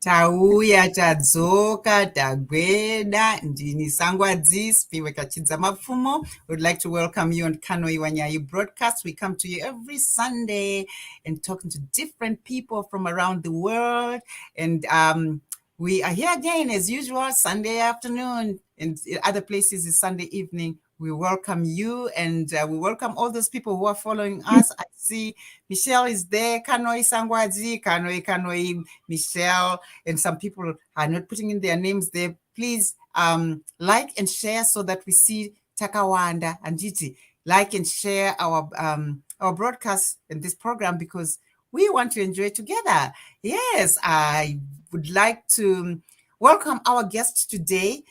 Tauya tadzoka tagweda ndini Sangwadzi spiwe kachidza mapfumo. Would like to welcome you on Kanoi Wanyayi broadcast. We come to you every Sunday and talking to different people from around the world, and we are here again as usual Sunday afternoon, and other places is Sunday evening. We welcome you, and we welcome all those people who are following us. I see Michelle is there, Kanoi Sangwadzi, Kanoi, Michelle, and some people are not putting in their names there. Please like and share so that we see Takawanda and Jiti. Like and share our broadcast in this program because we want to enjoy together. Yes, I would like to welcome our guest today,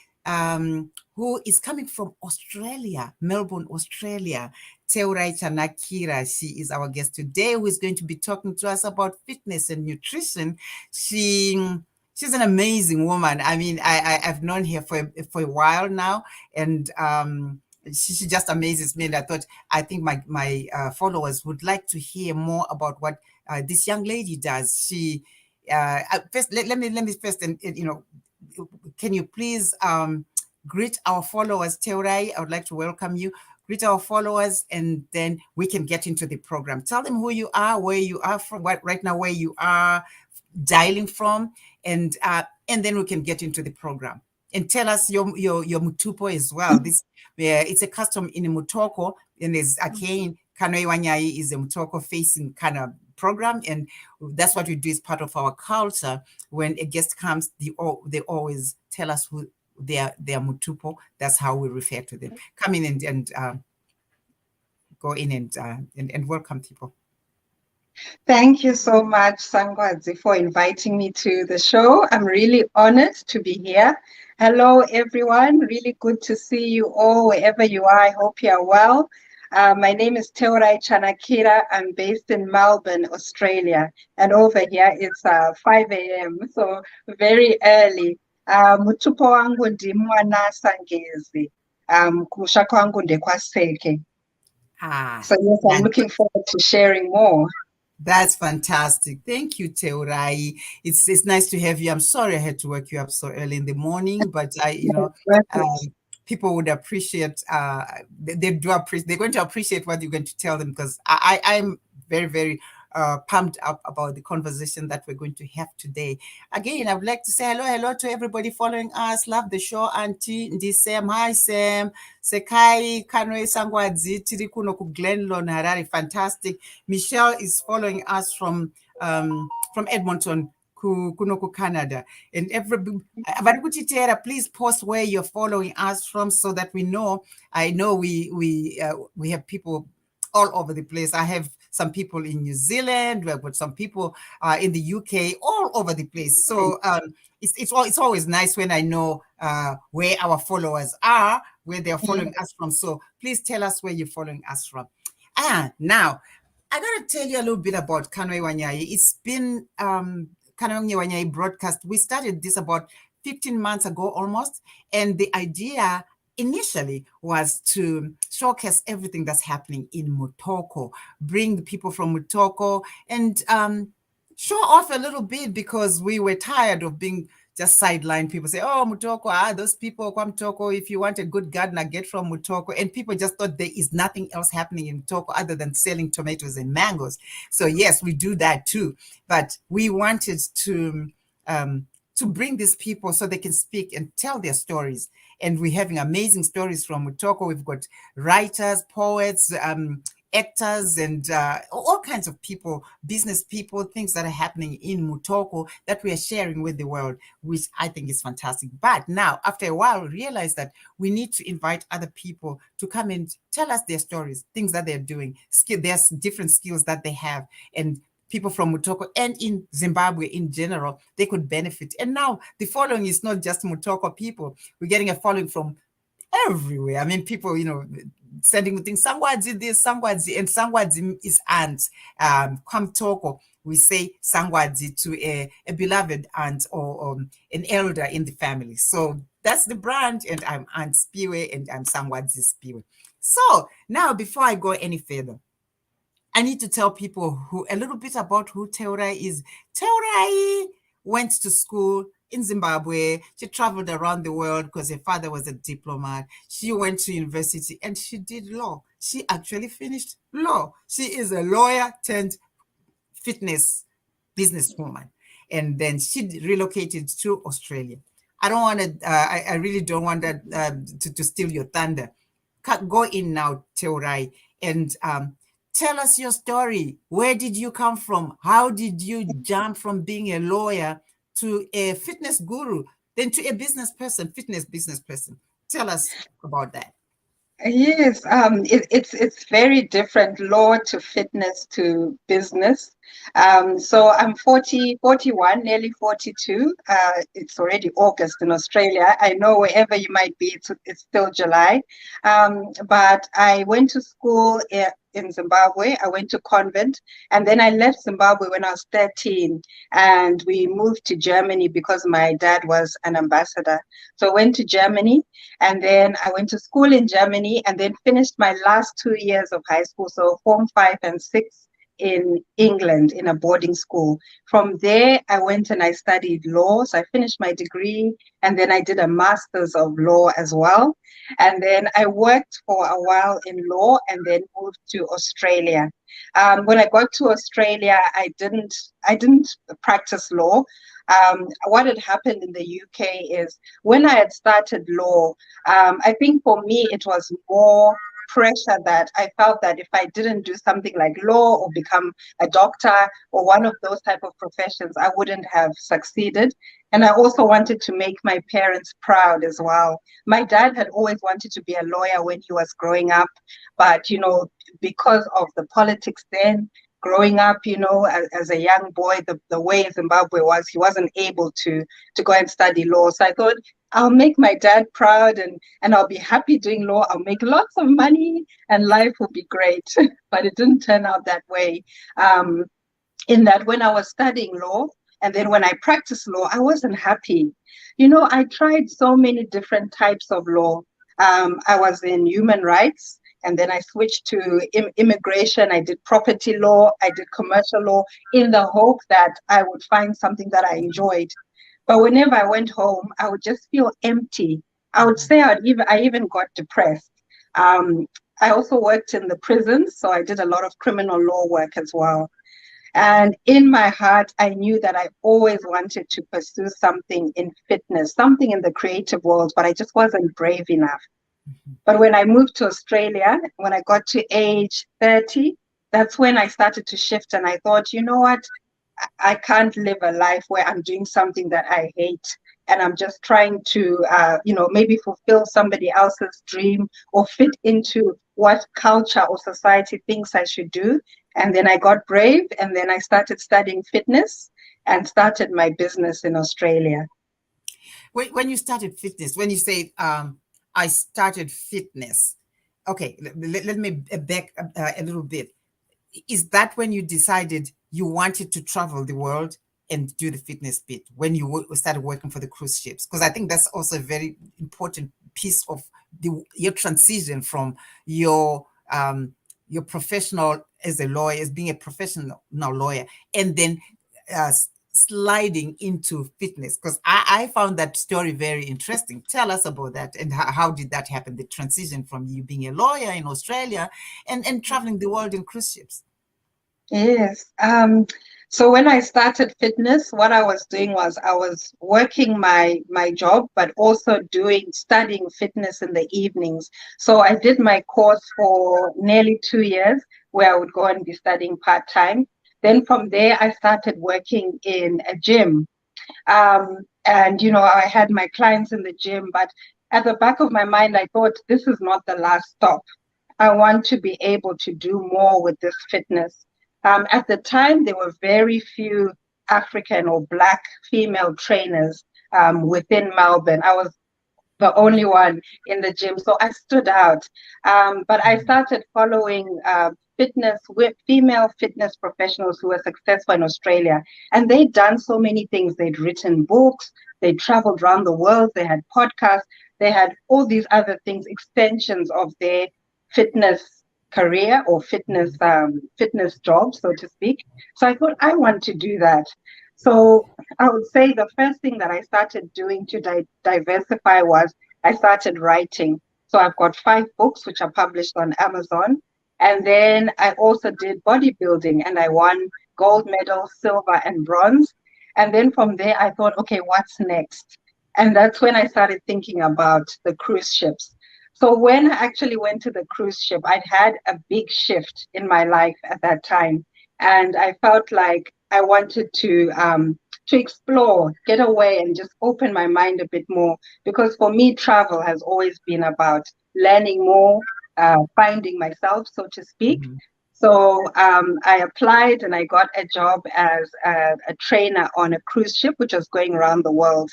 who is coming from Australia, Melbourne, Australia. Teurai Chanakira, she is our guest today, who is going to be talking to us about fitness and nutrition. She's an amazing woman. I mean, I've known her for a while now, and she just amazes me. And I think my followers would like to hear more about what this young lady does. She first let me first, and can you please greet our followers, Teurai? I would like to welcome you. Greet our followers, and then we can get into the program. Tell them who you are, where you are from, right now, where you are dialing from, and then we can get into the program. And tell us your mutupo as well. This it's a custom in Mutoko, and there's again Kanoi Wanyayi is a Mutoko facing kind of program, and that's what we do as part of our culture. When a guest comes, they always tell us who their mutupo. That's how we refer to them. Come in and go in and welcome people. Thank you so much, Sangwadzi, for inviting me to the show. I'm really honored to be here. Hello, everyone. Really good to see you all wherever you are. I hope you are well. My name is Teurai Chanakira. I'm based in Melbourne, Australia. And over here it's 5 a.m., so very early. Mutupo wangu ndi mwana Sangezi. Kumusha kwangu ndekwaseke. So yes, I'm looking forward to sharing more. That's fantastic. Thank you, Teurai. It's nice to have you. I'm sorry I had to wake you up so early in the morning, but people would appreciate, they're going to appreciate what you're going to tell them, because I'm very, very pumped up about the conversation that we're going to have today. Again, I would like to say hello to everybody following us. Love the show, Auntie Ndi Sam. Hi, Sam. Sekai Kanoi Sangwadzi tiri kuno ku Glenlon, Harare. Fantastic. Michelle is following us from Edmonton, kuno ku Canada. And please post where you're following us from so that we know. I know we have people all over the place. I have some people in New Zealand, we have got some people in the UK, all over the place. So it's always nice when I know where our followers are, where they're following us from. So please tell us where you're following us from. Now, I got to tell you a little bit about Kanoi Wanyayi. It's been Kanoi Wanyayi broadcast. We started this about 15 months ago almost, and the idea initially was to showcase everything that's happening in Mutoko, bring the people from Mutoko, and show off a little bit, because we were tired of being just sidelined. People say, oh, Mutoko, those people from Mutoko, if you want a good gardener, get from Mutoko. And people just thought there is nothing else happening in Mutoko other than selling tomatoes and mangoes. So yes, we do that too. But we wanted to to bring these people so they can speak and tell their stories. And we're having amazing stories from Mutoko. We've got writers, poets, actors, and all kinds of people, business people, things that are happening in Mutoko that we are sharing with the world, which I think is fantastic. But now, after a while, we realize that we need to invite other people to come and tell us their stories, things that they're doing. There's different skills that they have, and people from Mutoko and in Zimbabwe in general, they could benefit. And now the following is not just Mutoko people. We're getting a following from everywhere. I mean, people, sending things, Sangwadzi this, Sangwadzi, and Sangwadzi is aunt. Kwamtoko, we say Sangwadzi to a beloved aunt or an elder in the family. So that's the brand, and I'm Aunt Spiwe, and I'm Sangwadzi Spiwe. So now, before I go any further, I need to tell people a little bit about who Teurai is. Teurai went to school in Zimbabwe. She traveled around the world because her father was a diplomat. She went to university and she did law. She actually finished law. She is a lawyer turned fitness businesswoman. And then she relocated to Australia. I don't want to, I really don't want that to steal your thunder. Go in now, Teurai, and tell us your story. Where did you come from? How did you jump from being a lawyer to a fitness guru, then to a fitness business person? Tell us about that. Yes, it's very different, law to fitness to business. So I'm 41, nearly 42. It's already August in Australia. I know wherever you might be, it's still July. But I went to school in Zimbabwe. I went to convent, and then I left Zimbabwe when I was 13, and we moved to Germany because my dad was an ambassador. So I went to Germany, and then I went to school in Germany, and then finished my last 2 years of high school, so Form 5 and 6 in England in a boarding school. From there, I went and I studied law. So I finished my degree, and then I did a master's of law as well. And then I worked for a while in law and then moved to Australia. When I got to Australia, I didn't practice law. What had happened in the UK is when I had started law, I think for me it was more pressure that I felt that if I didn't do something like law or become a doctor or one of those type of professions, I wouldn't have succeeded. And I also wanted to make my parents proud as well. My dad had always wanted to be a lawyer when he was growing up, but because of the politics then, growing up, as a young boy, the way Zimbabwe was, he wasn't able to go and study law. So I thought, I'll make my dad proud and I'll be happy doing law. I'll make lots of money and life will be great. But it didn't turn out that way. In that when I was studying law and then when I practiced law, I wasn't happy. I tried so many different types of law. I was in human rights. And then I switched to immigration. I did property law. I did commercial law in the hope that I would find something that I enjoyed. But whenever I went home, I would just feel empty. I would say I even got depressed. I also worked in the prisons, so I did a lot of criminal law work as well. And in my heart, I knew that I always wanted to pursue something in fitness, something in the creative world, but I just wasn't brave enough. But when I moved to Australia, when I got to age 30, that's when I started to shift. And I thought, you know what? I can't live a life where I'm doing something that I hate. And I'm just trying to, maybe fulfill somebody else's dream or fit into what culture or society thinks I should do. And then I got brave and then I started studying fitness and started my business in Australia. When you started fitness, when you say, I started fitness. Okay, let me back a little bit. Is that when you decided you wanted to travel the world and do the fitness bit, when you started working for the cruise ships? Because I think that's also a very important piece of your transition from your professional as a lawyer, as being a professional lawyer, and then sliding into fitness, because I found that story very interesting. Tell us about that, and how did that happen, the transition from you being a lawyer in Australia and traveling the world in cruise ships? Yes. So when I started fitness, what I was doing was I was working my job, but also doing studying fitness in the evenings. So I did my course for nearly 2 years, where I would go and be studying part-time. Then from there, I started working in a gym. And I had my clients in the gym, but at the back of my mind, I thought this is not the last stop. I want to be able to do more with this fitness. At the time, there were very few African or Black female trainers within Melbourne. I was the only one in the gym. So I stood out. But I started following fitness with female fitness professionals who were successful in Australia. And they'd done so many things. They'd written books, they traveled around the world, they had podcasts, they had all these other things, extensions of their fitness career or fitness job, so to speak. So I thought I want to do that. So I would say the first thing that I started doing to diversify was I started writing. So I've got 5 books which are published on Amazon. And then I also did bodybuilding and I won gold medal, silver, and bronze. And then from there, I thought, okay, what's next? And that's when I started thinking about the cruise ships. So when I actually went to the cruise ship, I'd had a big shift in my life at that time. And I felt like I wanted to explore, get away, and just open my mind a bit more. Because for me, travel has always been about learning more, finding myself, so to speak. Mhm. So I applied and I got a job as a trainer on a cruise ship, which was going around the world.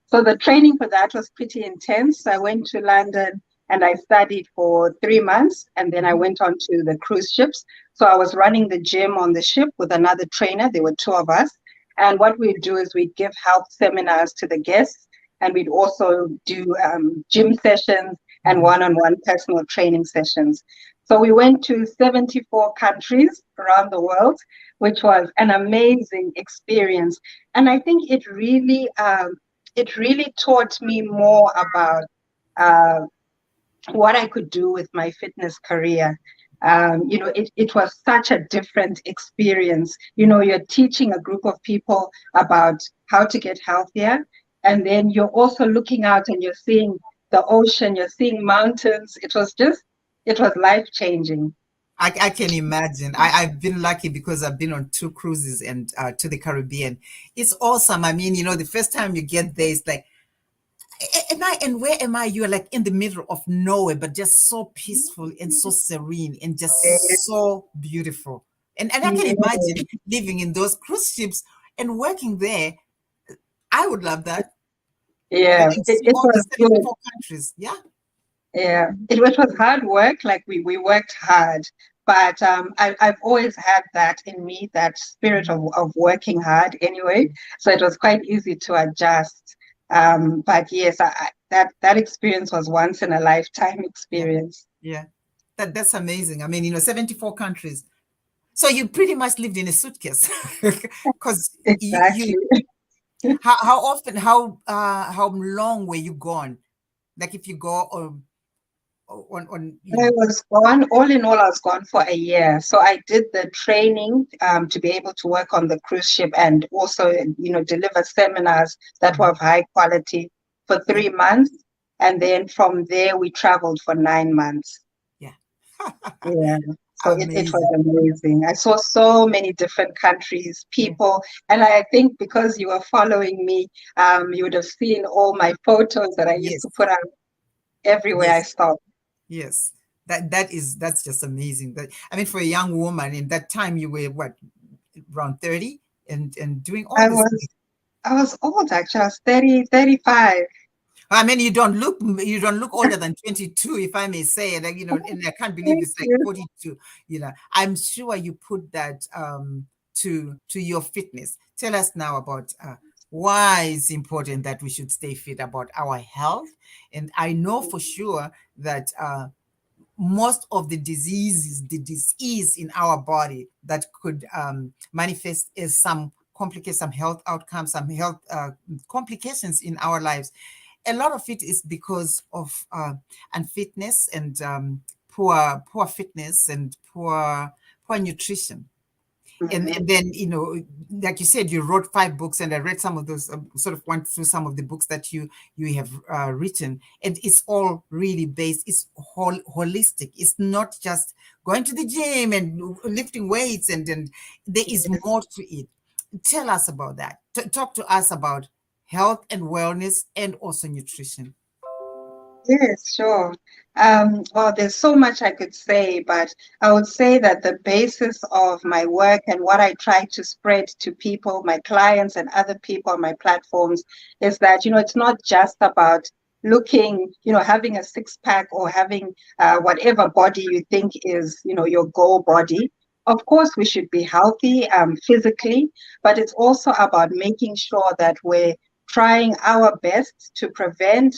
So the training for that was pretty intense. I went to London and I studied for 3 months, and then I went on to the cruise ships. So I was running the gym on the ship with another trainer. There were 2 of us. And what we'd do is we'd give health seminars to the guests, and we'd also do gym sessions and Mhm. one-on-one personal training sessions. So we went to 74 countries around the world, which was an amazing experience. And I think it really taught me more about uh, what I could do with my fitness career. It was such a different experience. You're teaching a group of people about how to get healthier, and then you're also looking out and you're seeing the ocean, you're seeing mountains. It was life changing. I can imagine. I've been lucky because I've been on 2 cruises and to the Caribbean. It's awesome. I mean, the first time you get there, it's like, am I and where am I? You're like in the middle of nowhere, but just so peaceful and so serene and just so beautiful. And I can imagine Yeah, living in those cruise ships and working there. I would love that. And, yeah, and it, see it all the was good. 74 countries. Yeah. Yeah, it was hard work. Like we worked hard, but I've always had that in me, that spirit of working hard anyway. So it was quite easy to adjust. But yes, that experience was once in a lifetime Yeah. experience. Yeah. That's amazing. I mean, 74 countries. So you pretty much lived in a suitcase because you Exactly. how often how long were you gone? Like if you go on. I was gone, all in all, I was gone for a year. So I did the training to be able to work on the cruise ship and also, deliver seminars that were Mhm. of high quality for Yeah, 3 months. And then from there, we traveled for 9 months. yeah. Yeah. So it was Amazing. amazing. I saw so many different countries, Yeah. people, and I think because you were following me, you would have seen all my photos that I used Yes. to put out everywhere I Yes. stopped. Yes. That's just amazing. That I mean, for a young woman in that time, you were what, around 30 and doing all I this. was I was old actually. I was 30, 35. I mean, you don't look older than 22, if I may say. Like, and I can't believe Thank it's like you. 42. I'm sure you put that to your fitness. Tell us now about why it's important that we should stay fit, about our health. And I know for sure that most of the disease in our body that could manifest as some complications, some health outcomes, some health complications in our lives. A lot of it is because of unfitness and poor fitness and poor nutrition. Mhm. And then, like you said, you wrote 5 books, and I read some of those, sort of went through some of the books that you have written, and it's all really based, it's holistic. It's not just going to the gym and lifting weights, and there is Yes. more to it. Tell us about that. Talk to us about health and wellness, and also nutrition. Yes, sure. Well, there's so much I could say, but I would say that the basis of my work and what I try to spread to people, my clients and other people on my platforms, is that, it's not just about looking, having a six pack or having whatever body you think is, your goal body. Of course, we should be healthy physically, but it's also about making sure that we're trying our best to prevent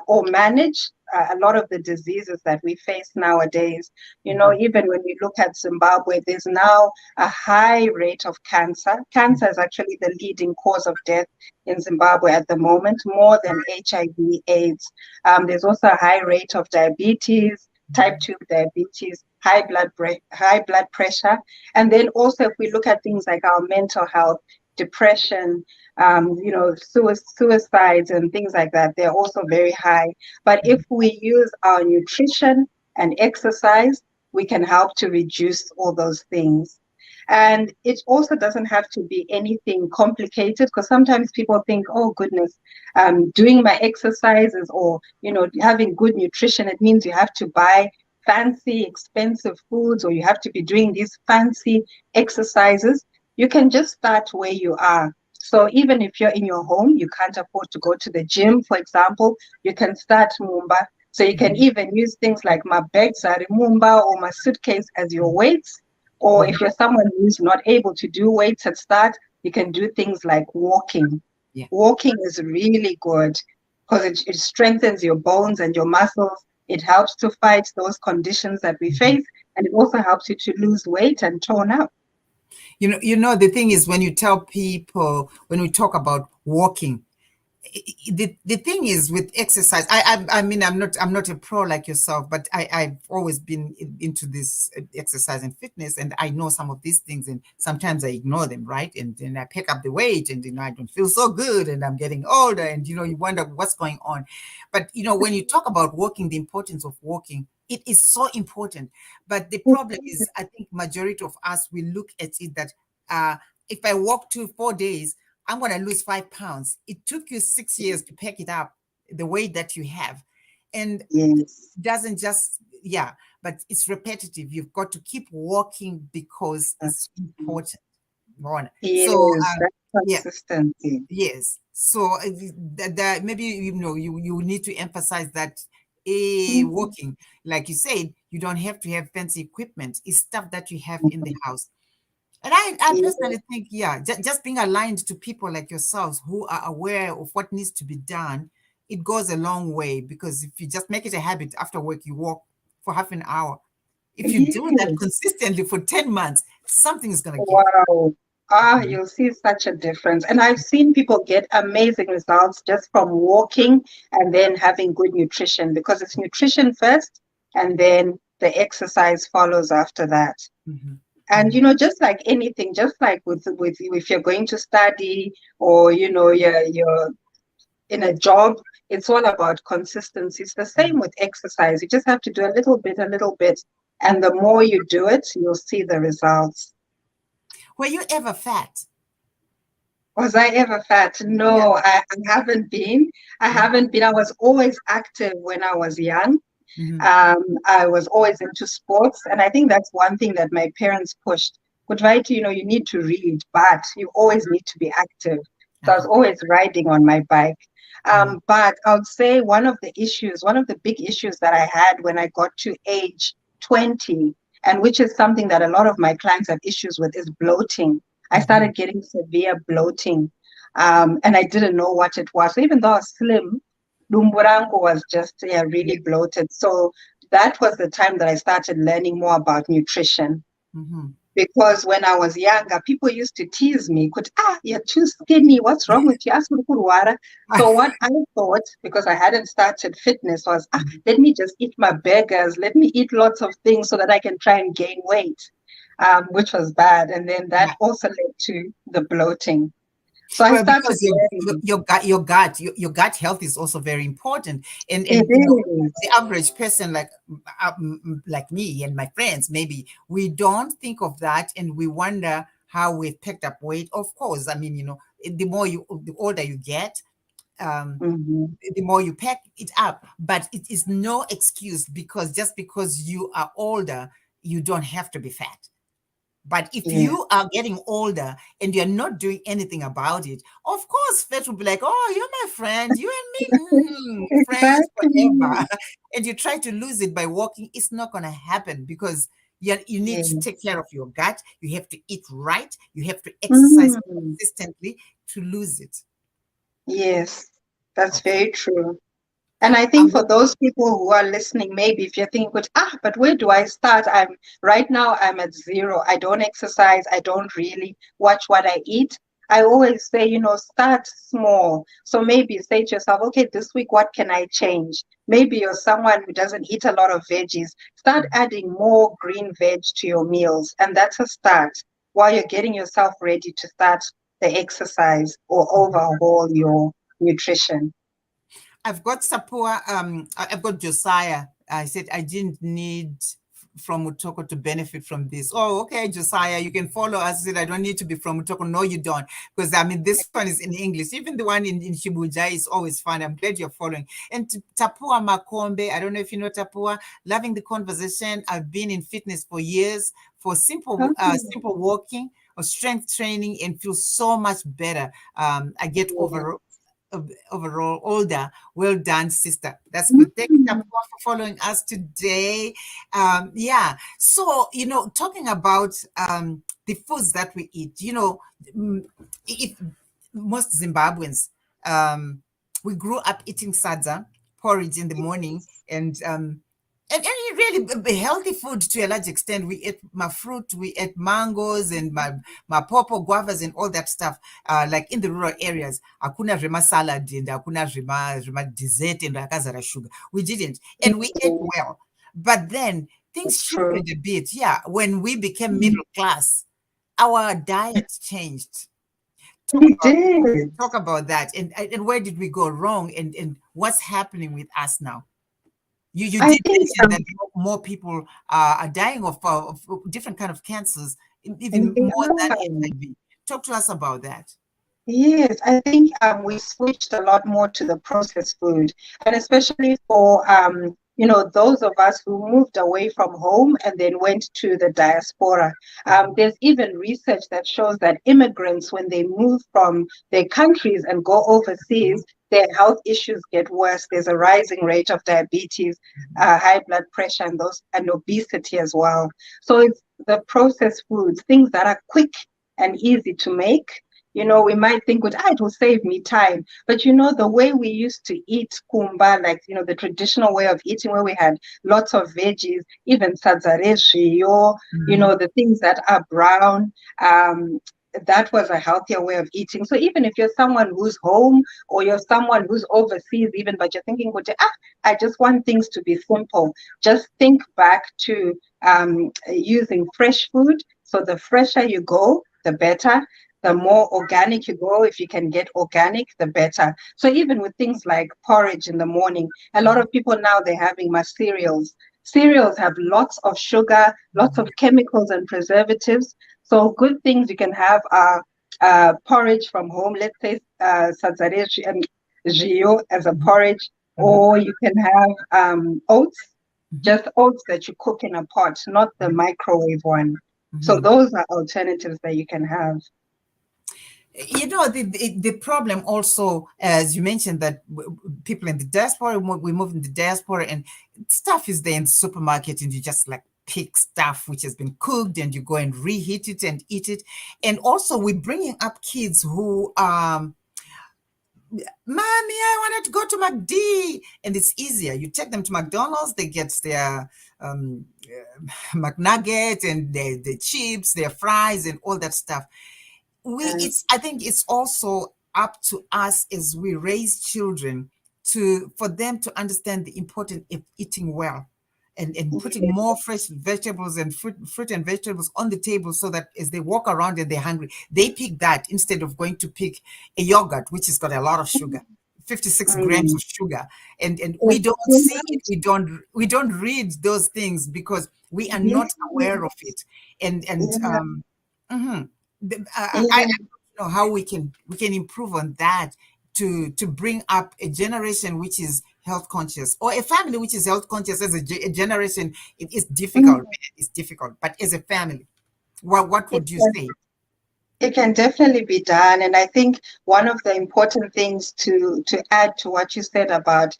or manage a lot of the diseases that we face nowadays. Mhm. Even when we look at Zimbabwe, there's now a high rate of cancer. Cancer is actually the leading cause of death in Zimbabwe at the moment, more than HIV, AIDS. There's also a high rate of diabetes, type 2 diabetes, high blood pressure. And then also, if we look at things like our mental health, depression, suicides and things like that, they're also very high. But if we use our nutrition and exercise, we can help to reduce all those things. And it also doesn't have to be anything complicated, because sometimes people think, oh goodness, doing my exercises or having good nutrition, it means you have to buy fancy, expensive foods, or you have to be doing these fancy exercises. You can just start where you are. So even if you're in your home, you can't afford to go to the gym, for example, you can start Mumba. So you can Mhm. even use things like my bags are Mumba or my suitcase as your Mhm. weights. Or Mhm. if you're someone who's not able to do weights at start, you can do things like walking. Yeah. Walking is really good because it strengthens your bones and your muscles. It helps to fight those conditions that we Mhm. face, and it also helps you to lose weight and tone up. The thing is, when you tell people, when we talk about walking, the thing is with exercise, I mean, I'm not a pro like yourself, but I've always been into this exercise and fitness, and I know some of these things, and sometimes I ignore them, right? And then I pick up the weight, and I don't feel so good, and I'm getting older, and you wonder what's going on. But when you talk about walking, the importance of walking, it is so important. But the problem is, I think majority of us, we look at it that, uh if I walk 4 days, I'm going to lose 5 pounds. It took you 6 years to pack it up the way that you have. And it Yes. doesn't just, yeah, but it's repetitive. You've got to keep walking because it's important. Right. So, Yes, that's yeah, consistency. yes. So that maybe, you need to emphasize that, Mhm. walking, like you said, you don't have to have fancy equipment. It's stuff that you have in the house. And I Yeah, personally think, yeah, just being aligned to people like yourselves who are aware of what needs to be done, it goes a long way. Because if you just make it a habit, after work, you walk for half an hour. If you do that yes. consistently for 10 months, something is going to give. Wow. Ah, Mhm. you'll see such a difference. And I've seen people get amazing results just from walking and then having good nutrition, because it's nutrition first and then the exercise follows after that. Mhm. And Mhm. just like anything, just like with if you're going to study or you're in a job, it's all about consistency. It's the same Mhm. with exercise. You just have to do a little bit, and the more you do it, you'll see the results. Were you ever fat? Was I ever fat? Yeah. No, I haven't been. I Yeah. haven't been. I was always active when I was young. Mhm. I was always into sports, and I think that's one thing that my parents pushed. Good, right? You need to read, but you always need to be active. So I was Uh-huh. always riding on my bike. Mhm. But I would say one of the big issues that I had when I got to age 20, and which is something that a lot of my clients have issues with, is bloating. I Mhm. started getting severe bloating, and I didn't know what it was. So even though I was slim, Lumburango was just, yeah, Yeah. really bloated. So that was the time that I started learning more about nutrition. Mhm. Because when I was younger, people used to tease me, could, you're too skinny. What's wrong with you? Ask me Kurwara. So what I thought, because I hadn't started fitness, was, Mhm. let me just eat my burgers. Let me eat lots of things so that I can try and gain weight. which was bad. And then that Yeah. also led to the bloating. So I Well, started because learning. your gut health is also very important, It and is. the average person like me and my friends, maybe we don't think of that, and we wonder how we've picked up weight. Of course, I mean, the older you get, um, Mhm. the more you pack it up. But it is no excuse, because just because you are older, you don't have to be fat. But if Yeah. you are getting older and you're not doing anything about it, of course, Fate will be like, "Oh, you're my friend. You and me, friends Exactly. forever." And you try to lose it by walking. It's not going to happen, because you need to Yes. take care of your gut. You have to eat right. You have to exercise Mm. consistently to lose it. Yes, that's Okay. very true. And I I'm think for going those people who are listening, maybe if you're thinking, but where do I start? Right now, I'm at zero. I don't exercise. I don't really watch what I eat. I always say, start small. So maybe say to yourself, okay, this week, what can I change? Maybe you're someone who doesn't eat a lot of veggies. Start adding more green veg to your meals. And that's a start while you're getting yourself ready to start the exercise or overhaul your nutrition. I've got Sapua, I've got Josiah. I said I didn't need from Mutoko to benefit from this. Oh, okay, Josiah, you can follow us. I said I don't need to be from Mutoko. No, you don't. Because I mean, this one is in English. Even the one in Shibuja is always fun. I'm glad you're following. And Tapua Makombe, I don't know if you know Tapua, loving the conversation. I've been in fitness for years for simple walking or strength training, and feel so much better. I get Yeah. overall older. Well done, sister. That's good. Thank you, Tapua, Mm. for following us today. Yeah. So, talking about the foods that we eat, mm, if most Zimbabweans, we grew up eating sadza, porridge in the morning, and really healthy food to a large extent. We ate my fruit, we ate mangoes and my pawpaw, guavas, and all that stuff. Like in the rural areas, hakuna zvema salad and hakuna zvema dessert and akazara sugar. We didn't, and we ate Yeah, well. But then things that's true. shifted a bit. Yeah, when we became Mm. middle class, our diet changed. Talk We about did. talk about that, and where did we go wrong, and what's happening with us now? You I did think, mention that more people are dying of different kind of cancers, and even they more than are. HIV. Talk to us about that. Yes, I think we switched a lot more to the processed food, and especially for those of us who moved away from home and then went to the diaspora. There's even research that shows that immigrants, when they move from their countries and go overseas, their health issues get worse. There's a rising rate of diabetes, high blood pressure, and obesity as well. So it's the processed foods, things that are quick and easy to make. We might think, it will save me time. But the way we used to eat kumba, like, the traditional way of eating where we had lots of veggies, even sadzareshi, Mhm. the things that are brown, that was a healthier way of eating. So even if you're someone who's home or you're someone who's overseas, even, but you're thinking, I just want things to be simple. Just think back to using fresh food. So the fresher you go, the better, the more organic you go. If you can get organic, the better. So even with things like porridge in the morning, a lot of people now they're having my cereals. Cereals have lots of sugar, lots of chemicals and preservatives. So good things you can have are porridge from home. Let's say satsareshi and gio as a Mhm. porridge, Mhm. or you can have oats, Mhm. just oats that you cook in a pot, not the Mhm. microwave one. So Mhm. those are alternatives that you can have. The problem also, as you mentioned, that people in the diaspora, we move in the diaspora, and stuff is there in the supermarket, and you just like pick stuff which has been cooked, and you go and reheat it and eat it. And also, we're bringing up kids who Mommy, I wanted to go to McD. And it's easier. You take them to McDonald's, they get their McNugget and the chips, their fries, and all that stuff. I think it's also up to us as we raise children for them to understand the importance of eating well. and putting more fresh vegetables and fruit and vegetables on the table so that as they walk around and they're hungry, they pick that instead of going to pick a yogurt, which has got a lot of sugar. 56 grams Mm. of sugar, and we It's don't too see it, much. we don't read those things because we are not aware of Yes. it. And Yeah. mhm. I Yeah. don't know how we can improve on that to bring up a generation which is health conscious, or a family which is health conscious. As a generation, it is difficult. Mm. It's difficult, but as a family, what It would you can say? It can definitely be done, and I think one of the important things to add to what you said about,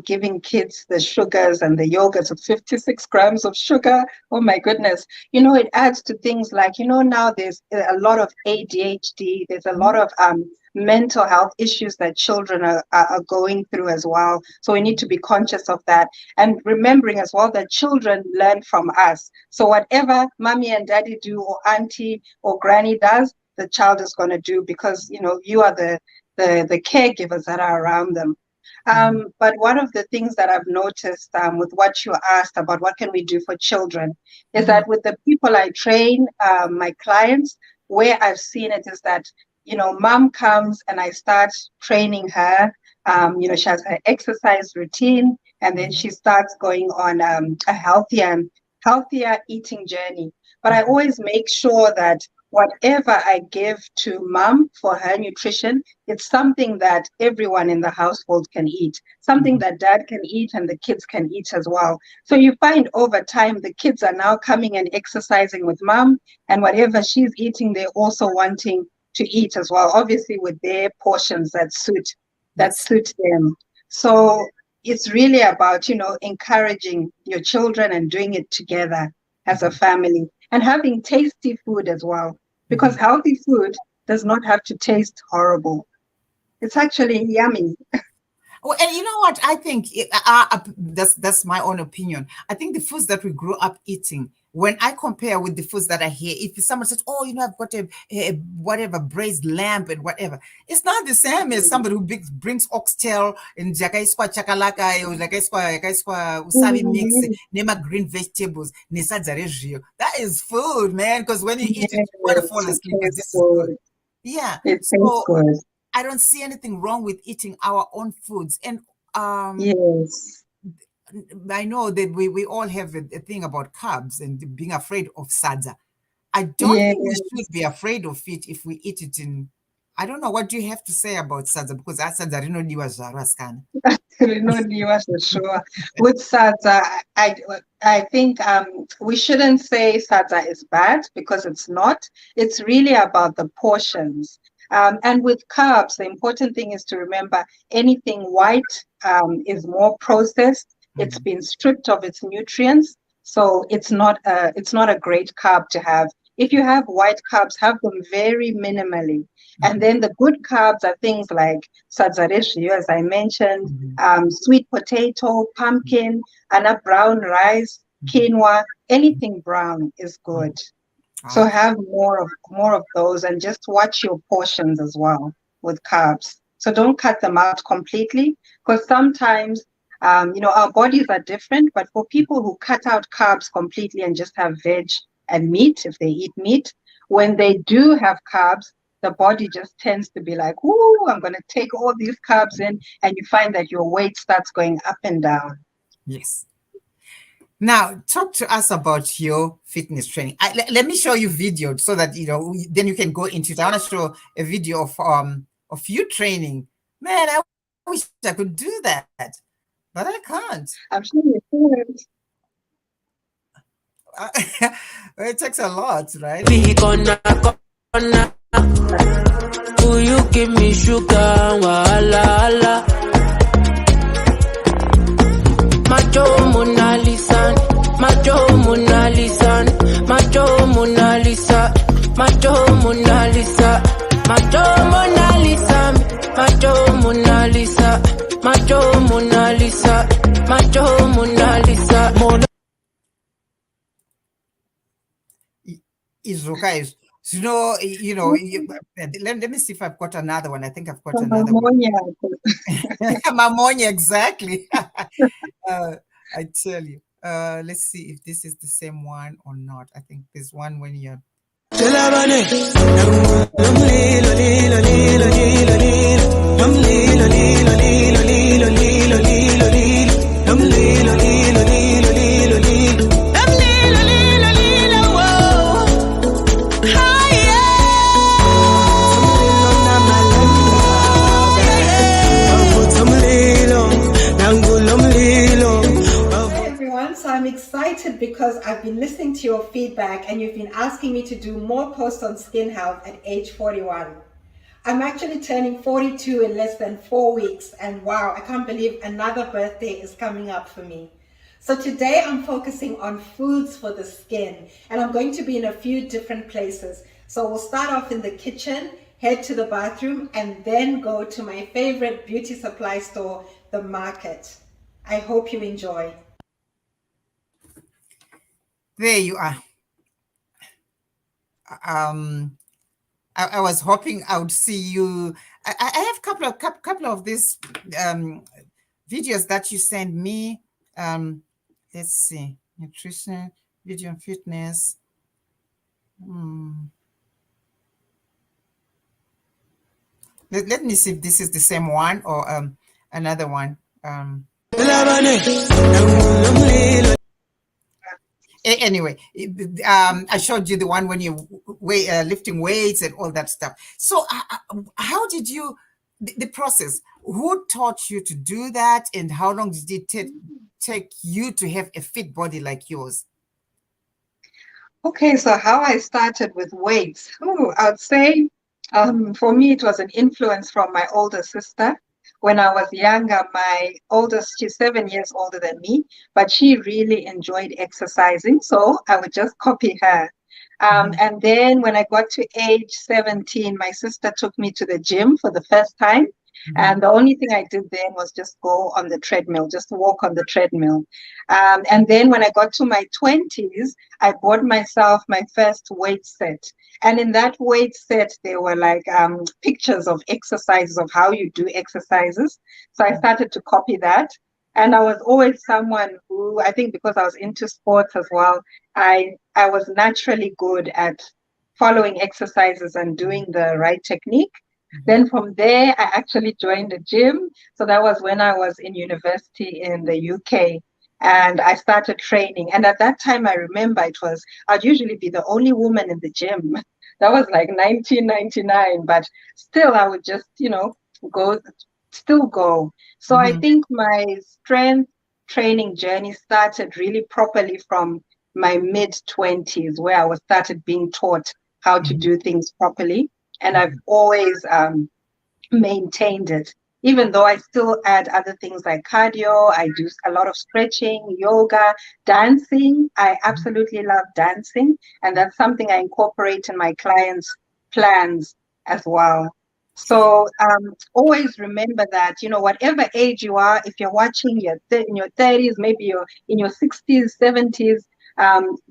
giving kids the sugars and the yogurts of 56 grams of sugar. Oh my goodness! It adds to things like, now there's a lot of ADHD. There's a lot Mhm. of mental health issues that children are going through as well. So we need to be conscious of that, and remembering as well that children learn from us. So whatever mommy and daddy do, or auntie or granny does, the child is going to do, because you are the caregivers that are around them. Mhm. But one of the things that I've noticed, with what you asked about what can we do for children, is Mhm. that with the people I train, my clients, where I've seen it is that, mom comes and I start training her. She has her exercise routine, and then she starts going on a healthier eating journey. But I always make sure that whatever I give to mom for her nutrition, it's something that everyone in the household can eat, something Mhm. that dad can eat and the kids can eat as well. So you find over time the kids are now coming and exercising with mom, and whatever she's eating, they're also wanting to eat as well, obviously with their portions that Yes. suit them. So it's really about, encouraging your children and doing it together as a Mhm. family, and having tasty food as well, because Mhm. healthy food does not have to taste horrible. It's actually yummy. Well, and you know what? I think that's my own opinion. I think the foods that we grew up eating, when I compare with the foods that I hear, if someone says, "Oh, I've got a whatever braised lamb and whatever," it's not the same as somebody who brings oxtail and jakaiswa chakalaka or jakaiswa usabi mix, Mhm. nema green vegetables, nesadza rezviyo. That is food, man. Because when you eat it, you want to Yes, fall it asleep because tastes this is good. good. Yeah. It tastes So good. I don't see anything wrong with eating our own foods. And um, Yes. I know that we all have a thing about carbs and being afraid of sadza. I don't think we should be Yes. afraid of it if we eat it in. I don't know. What do you have to say about sadza? Because that sadza rinodiwa zvaro asikana. Rinodiwa for sure. With sadza, I think we shouldn't say sadza is bad, because it's not. It's really about the portions. And with carbs, the important thing is to remember anything white is more processed. It's Mhm. been stripped of its nutrients, so it's not a great carb to have. If you have white carbs, have them very minimally. And Mhm. then the good carbs are things like sadzareshi, as I mentioned, Mhm. sweet potato, pumpkin, and a brown rice, Mhm. quinoa. Anything brown is Mhm. good. So Ah, have more of those, and just watch your portions as well with carbs. So don't cut them out completely, because sometimes our bodies are different. But for people who cut out carbs completely and just have veg and meat, if they eat meat, when they do have carbs, the body just tends to be like, "Ooh, I'm going to take all these carbs in," and you find that your weight starts going up and down. yes. Now, talk to us about your fitness training. Let me show you video so that then you can go into it. I want to show a video of you training. Man, I wish I could do that, but I can't. I'm sure you could. It takes a lot, right? Be gonna, will you give me sugar? Wala, wala. Macho Mona Lisa, Macho Mona Lisa, Macho Mona Lisa, Macho Mona Lisa, Macho Mona Lisa, Macho Mona Lisa, Macho Mona Lisa, Macho Mona Lisa, Mona. Is okay. Let me see if I've got another one. I think I've got From another one. ammonia. Mamonia, exactly. uh, I tell you. Let's see if this is the same one or not. I think there's one when you're So I'm excited because I've been listening to your feedback and you've been asking me to do more posts on skin health at age 41. I'm actually turning 42 in less than 4 weeks, and wow, I can't believe another birthday is coming up for me. So today I'm focusing on foods for the skin, and I'm going to be in a few different places. So we'll start off in the kitchen, head to the bathroom, and then go to my favorite beauty supply store, the market. I hope you enjoy. There you are. I was hoping I would see you. I have a couple of these videos that you send me. Let's see, nutrition, video and fitness. Let me see if this is the same one or another one. Anyway, I showed you the one when you lifting weights and all that stuff. So how did you, the process, who taught you to do that, and how long did it take you to have a fit body like yours? Okay, so how I started with weights. I would say for me, it was an influence from my older sister. When I was younger, my oldest, she's 7 years older than me, but she really enjoyed exercising. So I would just copy her. And then when I got to age 17, my sister took me to the gym for the first time. And the only thing I did then was just go on the treadmill, just walk on the treadmill. And then when I got to my 20s, I bought myself my first weight set. And in that weight set, there were like pictures of exercises, of how you do exercises. So I started to copy that. And I was always someone who, I think because I was into sports as well, I was naturally good at following exercises and doing the right technique. Then from there, I actually joined the gym. So that was when I was in university in the UK. And I started training. And at that time, I remember I'd usually be the only woman in the gym. That was like 1999. But still, I would just, go. So I think my strength training journey started really properly from my mid-20s, where I started being taught how to do things properly. And I've always maintained it, even though I still add other things like cardio. I do a lot of stretching, yoga, dancing. I absolutely love dancing. And that's something I incorporate in my clients' plans as well. So always remember that, whatever age you are, if you're watching, in your 30s, maybe you're in your 60s, 70s,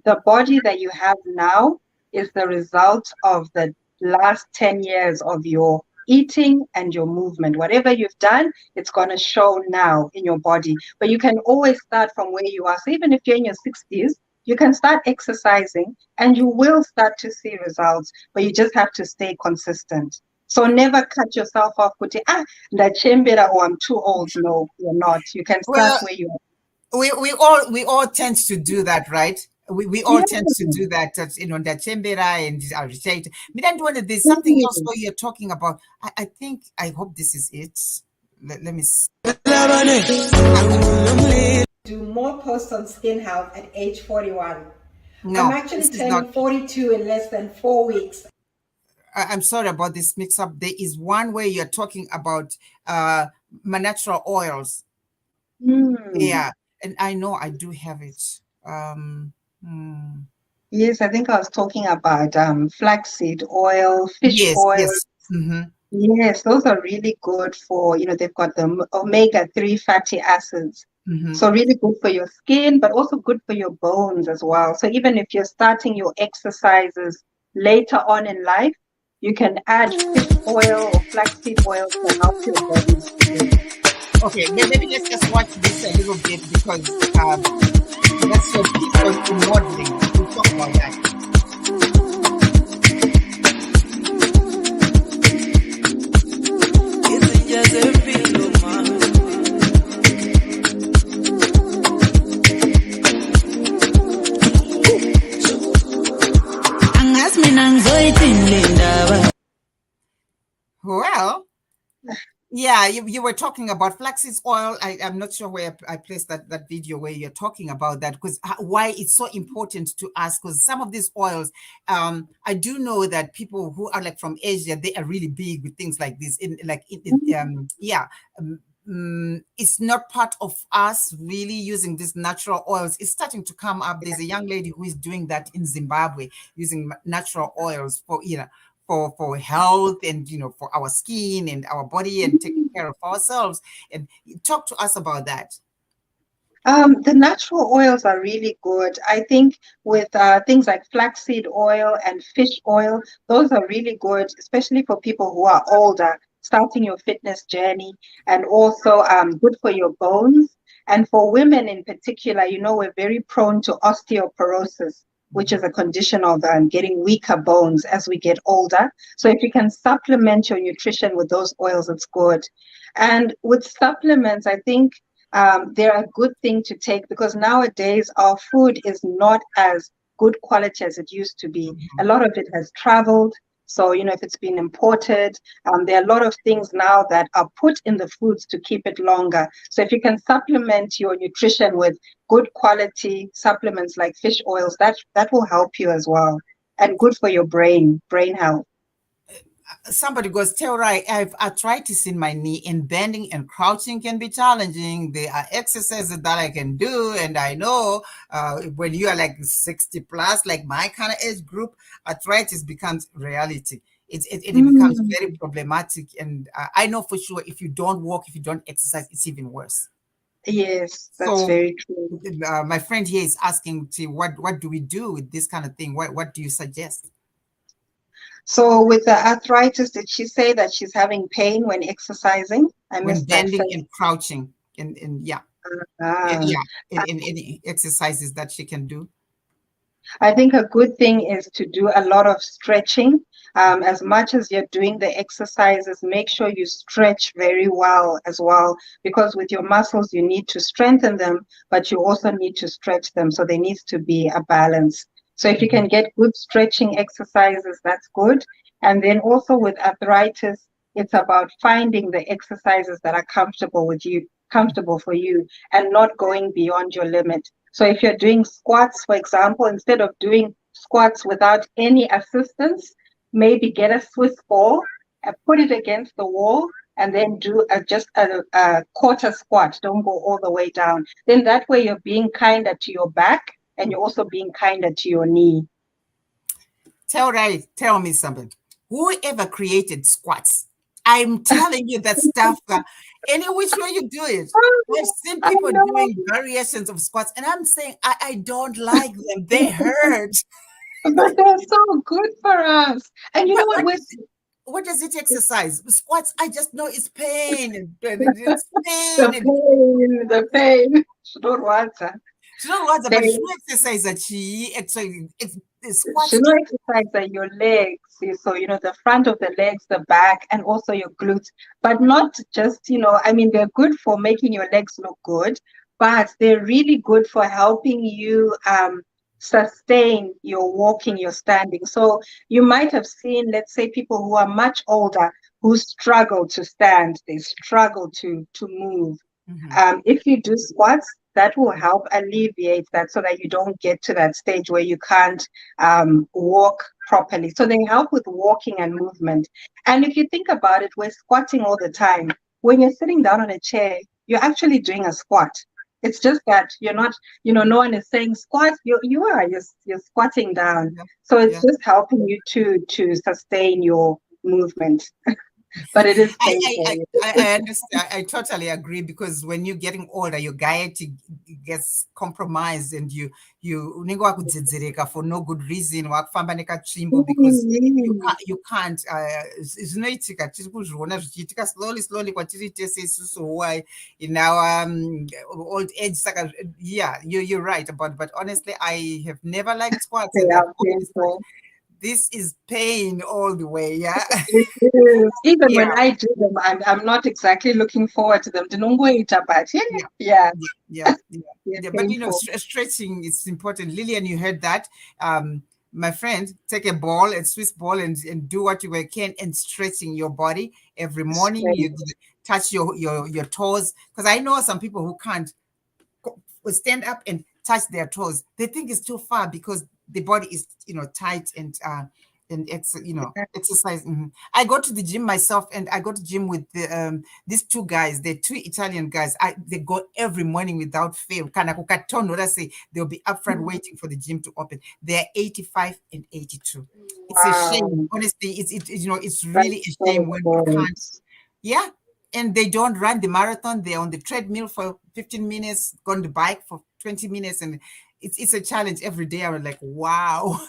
the body that you have now is the result of the last 10 years of your eating and your movement. Whatever you've done, it's going to show now in your body. But you can always start from where you are. So even if you're in your 60s, you can start exercising and you will start to see results, but you just have to stay consistent. So never cut yourself off, or I'm too old. No, you're not. You can start where you are. We all tend to do that, right? We all tend to do that, that chembera and there's something else where you're talking about. I hope this is it. Let me see. Do more posts on skin health at age 41. No, I'm actually turning 42 in less than 4 weeks. I'm sorry about this mix-up. There is one where you're talking about my natural oils. Yeah, and I know I do have it. Yes, I think I was talking about flaxseed oil, fish oil. Yes. Yes, those are really good for, they've got the omega-3 fatty acids. So really good for your skin, but also good for your bones as well. So even if you're starting your exercises later on in life, you can add fish oil or flaxseed oil to help your body. Okay, maybe let's just watch this a little bit because that's your piece on modeling. We'll talk about that. Well, yeah, you were talking about flaxseed oil. I'm not sure where I placed that video where you're talking about that, because why it's so important to us, because some of these oils, I do know that people who are like from Asia, they are really big with things like this. It's not part of us really using these natural oils. It's starting to come up. There's a young lady who is doing that in Zimbabwe, using natural oils for, for health and, for our skin and our body and taking care of ourselves. And talk to us about that. The natural oils are really good. I think with things like flaxseed oil and fish oil, those are really good, especially for people who are older, starting your fitness journey, and also good for your bones. And for women in particular, we're very prone to osteoporosis, which is a condition of getting weaker bones as we get older. So if you can supplement your nutrition with those oils, it's good. And with supplements, I think they're a good thing to take because nowadays our food is not as good quality as it used to be. A lot of it has traveled. So, if it's been imported, there are a lot of things now that are put in the foods to keep it longer. So if you can supplement your nutrition with good quality supplements like fish oils, that will help you as well. And good for your brain health. Somebody goes, Teurai, I have arthritis in my knee, and bending and crouching can be challenging. There are exercises that I can do. And I know when you are like 60 plus, like my kind of age group, arthritis becomes reality. It becomes very problematic. And I know for sure if you don't walk, if you don't exercise, it's even worse. Yes, that's So very true. my friend here is asking, what do we do with this kind of thing? What do you suggest? So with the arthritis, did she say that she's having pain when exercising? I When missed that bending first. and crouching, and yeah, Ah, yeah, in any exercises that she can do. I think a good thing is to do a lot of stretching. As much as you're doing the exercises, make sure you stretch very well as well, because with your muscles, you need to strengthen them, but you also need to stretch them. So there needs to be a balance. So if you can get good stretching exercises, that's good. And then also with arthritis, it's about finding the exercises that are comfortable for you, and not going beyond your limit. So if you're doing squats, for example, instead of doing squats without any assistance, maybe get a Swiss ball and put it against the wall, and then do just a quarter squat. Don't go all the way down. Then that way you're being kinder to your back, and you're also being kinder to your knee. Tell me something. Whoever created squats, I'm telling you that stuff, any which way you do it. I've seen I people know, doing variations of squats, and I'm saying I don't like them. They hurt. but they're so good for us. And you know what? What does it exercise? Squats, I just know it's pain. It's The pain. pain, the pain. Shodorwadza. She don't want but Pain. she exercise that she actually squats. Should not exercise your legs. So, the front of the legs, the back, and also your glutes. But not just, I mean, they're good for making your legs look good, but they're really good for helping you sustain your walking, your standing. So you might have seen, let's say, people who are much older who struggle to stand, they struggle to move. If you do squats, that will help alleviate that, so that you don't get to that stage where you can't walk properly. So they help with walking and movement. And if you think about it, we're squatting all the time. When you're sitting down on a chair, you're actually doing a squat. It's just that you're not, no one is saying squat. You're squatting down. Yeah, So it's yeah. just helping you to sustain your movement. but it is I, painful. I understand. I totally agree, because when you're getting older, your gaiety gets compromised, and you unenge wakudzedzereka for no good reason, wakufamba nekatsvimbo, because you can't zvinoitika tiri kuzviona zvichiitika slowly kwatiri tese isusu why in our old age. Saka yeah, you're right about, but honestly I have never liked squats, They and I've are always thought painful. this is pain all the way. Yeah. It is. Even Yeah. when I do them, I'm not exactly looking forward to them. Ndinongoita, but Yeah. yeah, they're Yeah. But painful. stretching is important. Lillian, you heard that. My friend, take a ball, a Swiss ball, and do what you can, and stretching your body every morning. Straight. You touch your toes, because I know some people who can't will stand up and touch their toes. They think it's too far because the body is, tight, and it's, exercise. I go to the gym myself, and I go to gym with these two guys. They're two Italian guys. They go every morning without fail. Kana kukatono, let's say they'll be up front waiting for the gym to open. They're 85 and 82. It's a shame, Wow, honestly. It's really that's a shame so when we good. can't. Yeah, and they don't run the marathon. They're on the treadmill for 15 minutes, go on the bike for 20 minutes, and it's a challenge every day. I was like, wow.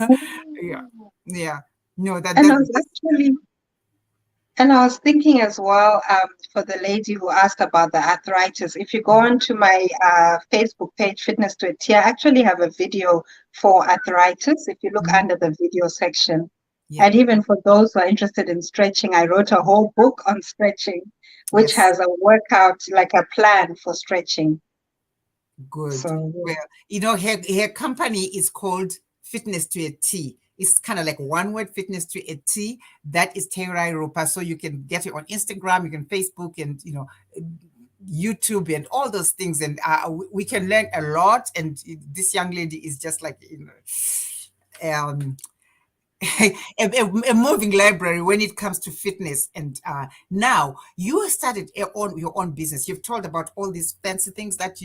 Yeah, yeah. No, And I was that's actually, and I was thinking as well, for the lady who asked about the arthritis, if you go onto my Facebook page, Fitness to a T, I actually have a video for arthritis. If you look mhm, under the video section, yeah, and even for those who are interested in stretching, I wrote a whole book on stretching, which yes. has a workout, like a plan for stretching. Good. So, Well, yeah. her company is called Fitness to a T. It's kind of like one word, Fitness to a T. That is Teurai Rupa. So you can get it on Instagram, you can Facebook, and YouTube, and all those things. And we can learn a lot. And this young lady is just like, um, a moving library when it comes to fitness. And now you started your own business. You've told about all these fancy things that,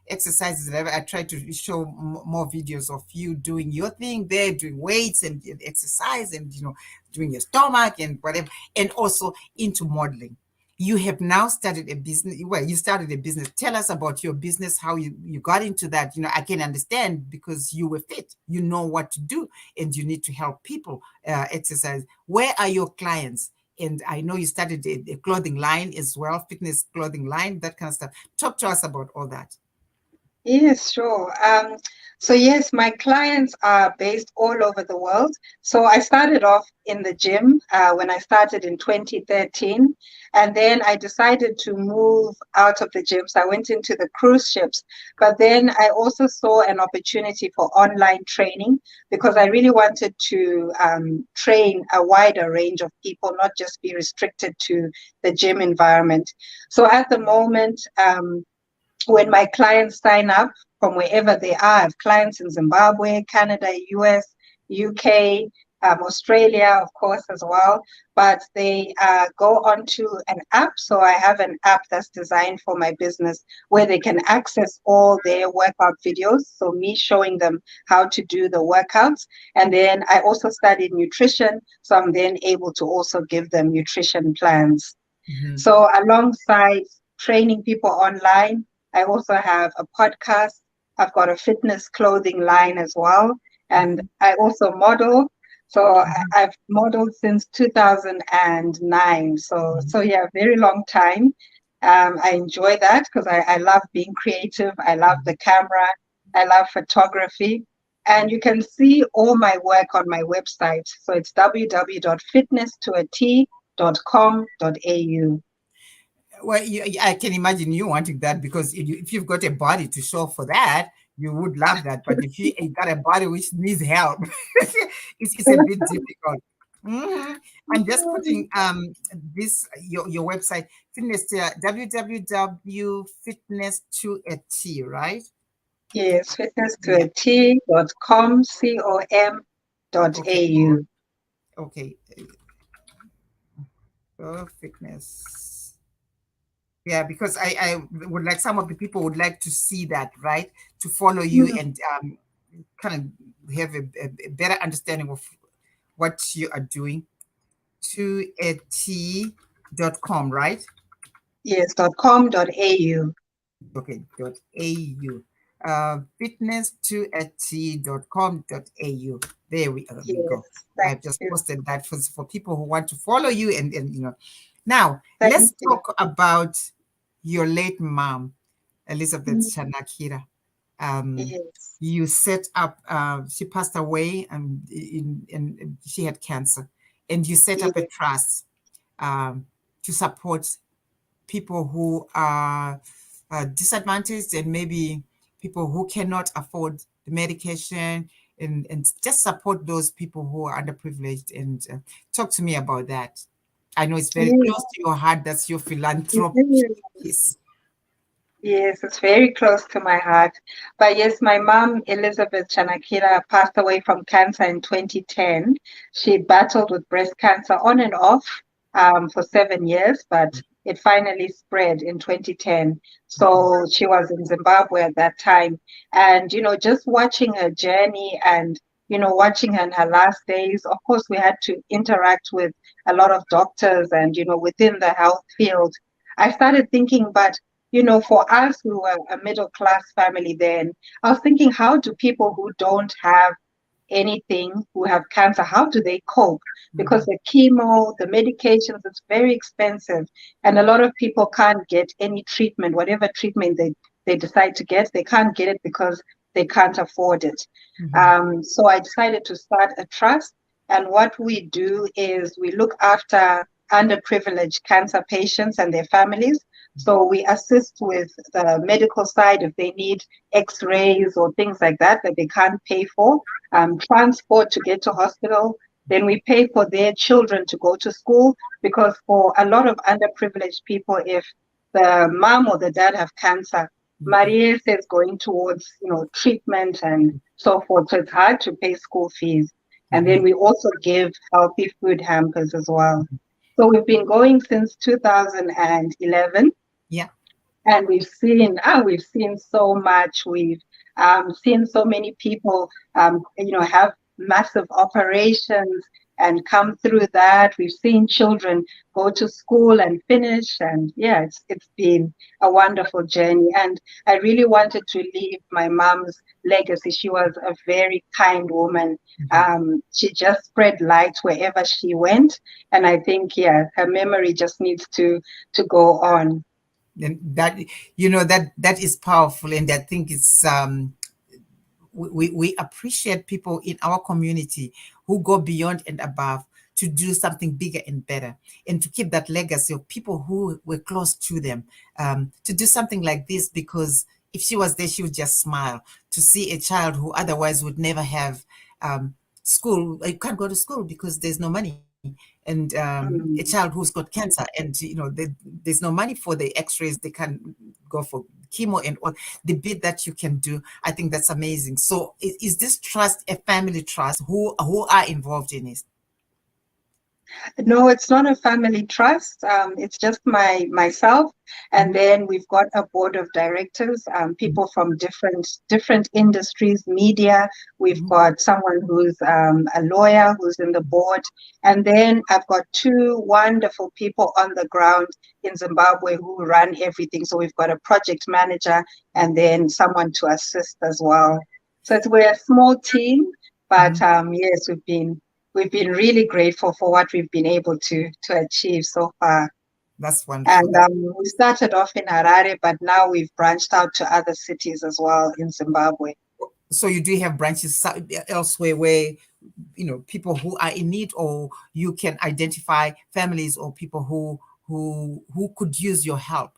exercises. And I try to show more videos of you doing your thing there, doing weights and exercise, and, doing your stomach and whatever, and also into modeling. You have now started a business. Well, you started a business. Tell us about your business, how you got into that. I can understand, because you were fit, you know what to do, and you need to help people exercise. Where are your clients? And I know you started a clothing line as well, fitness clothing line, that kind of stuff. Talk to us about all that. Yes, sure. So yes, my clients are based all over the world. So I started off in the gym when I started in 2013, and then I decided to move out of the gym. So I went into the cruise ships, but then I also saw an opportunity for online training, because I really wanted to train a wider range of people, not just be restricted to the gym environment. So at the moment, when my clients sign up from wherever they are, I have clients in Zimbabwe, Canada, US, UK, Australia, of course, as well. But they go onto an app. So I have an app that's designed for my business, where they can access all their workout videos. So me showing them how to do the workouts. And then I also studied nutrition. So I'm then able to also give them nutrition plans. Mhm. So alongside training people online, I also have a podcast. I've got a fitness clothing line as well. And Mhm. I also model. So Mhm. I've modeled since 2009. Mhm. So yeah, very long time. I enjoy that because I love being creative. I love the camera. I love photography. And you can see all my work on my website. So it's www.fitnesstoat.com.au. Well, I can imagine you wanting that, because if you've got a body to show for that, you would love that. But if you got a body which needs help, it's a bit difficult. I'm just putting this your website, fitness www fitness to a T, right? Yes, Yeah. fitnesstoat.com, Okay. com.au. Okay. Fitness. Yeah, because I would like, some of the people would like to see that, right? To follow you, and kind of have a better understanding of what you are doing to a T. .com, right? Yes, .com.au. Okay, .au. Fitness2at.com.au. There we Yes, go. thank I've just you. posted that for people who want to follow you and you know. Now let's Thank you. talk about your late mom, Elizabeth Mm, Chanakira. Um, yes, you set up. She passed away, and she had cancer, and you set up a yes, trust to support people who are disadvantaged and maybe people who cannot afford the medication and just support those people who are underprivileged and talk to me about that. I know it's very yes. close to your heart. That's your It philanthropy is. piece. Yes, it's very close to my heart. But yes, my mom, Elizabeth Chanakira, passed away from cancer in 2010. She battled with breast cancer on and off for 7 years, but it finally spread in 2010. So she was in Zimbabwe at that time. And, just watching her journey and, watching her in her last days, of course, we had to interact with a lot of doctors and, within the health field. I started thinking, but for us who were a middle class family then, I was thinking, how do people who don't have anything, who have cancer, how do they cope? Because Mhm, the chemo, the medications, it's very expensive. And a lot of people can't get any treatment, whatever treatment they decide to get, they can't get it because they can't afford it. mhm, So I decided to start a trust. And what we do is we look after underprivileged cancer patients and their families. So we assist with the medical side if they need x-rays or things like that that they can't pay for, transport to get to hospital. Then we pay for their children to go to school because for a lot of underprivileged people, if the mom or the dad have cancer, mhm, Maria is going towards, treatment and so forth. So it's hard to pay school fees. And then mhm. we also give healthy food hampers as well. So we've been going since 2011, Yeah. and we've seen so much. We've seen so many people have massive operations and come through that. We've seen children go to school and finish, and yeah, it's been a wonderful journey. And I really wanted to leave my mom's legacy. She was a very kind woman. Mhm. She just spread light wherever she went, and I think, yeah, her memory just needs to go on. And that that is powerful, and I think it's we appreciate people in our community who go beyond and above to do something bigger and better and to keep that legacy of people who were close to them, to do something like this, because if she was there she would just smile to see a child who otherwise would never have school. You can't go to school because there's no money, and a child Mm. who's got cancer, and there's no money for the x-rays, they can go for chemo and all the bit that you can do. I think that's amazing. So is this trust a family trust? Who are involved in it? No, it's not a family trust. It's just myself, and Mhm, then we've got a board of directors, people from different industries, media. We've mhm, got someone who's a lawyer who's in the board, and then I've got two wonderful people on the ground in Zimbabwe who run everything. So we've got a project manager and then someone to assist as well. So we're a small team, but mhm. yes, we've been really grateful for what we've been able to achieve so far. That's wonderful. And we started off in Harare, but now we've branched out to other cities as well in Zimbabwe. So you do have branches elsewhere where people who are in need, or you can identify families or people who could use your help.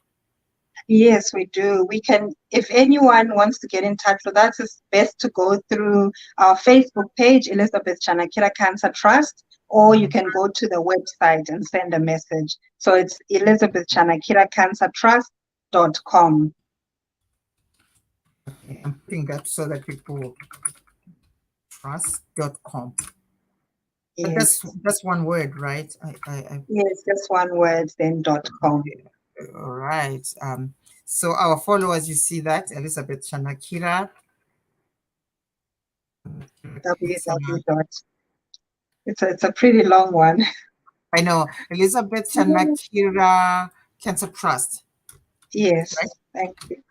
Yes, we do. We can, if anyone wants to get in touch with us, it's best to go through our Facebook page, Elizabeth Chanakira Cancer Trust, or you can go to the website and send a message. So it's Elizabeth Chanakira Cancer Trust.com. Okay, I'm putting that so that people trust.com. But Yes. that's one word, right? I Yes, just one word, then .com. Okay. All right. So our followers, you see that Elizabeth Chanakira. www. It's a pretty long one. I know. Elizabeth Chanakira Cancer Trust, right? Yes, thank you.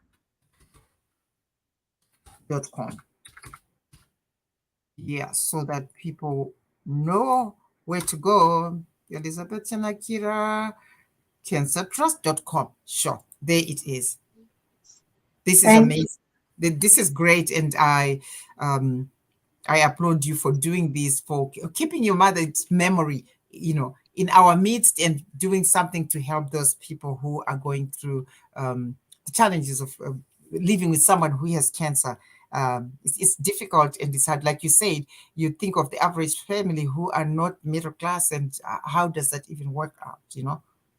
.com. Yeah, so that people know where to go. Elizabeth Chanakira cancertrust.com. Sure, there it is. This is Thank you. amazing. This is great, and um, I applaud you for doing this, for keeping your mother's memory, in our midst, and doing something to help those people who are going through the challenges of living with someone who has cancer. It's difficult and it's hard. Like you said, you think of the average family who are not middle class, and how does that even work out?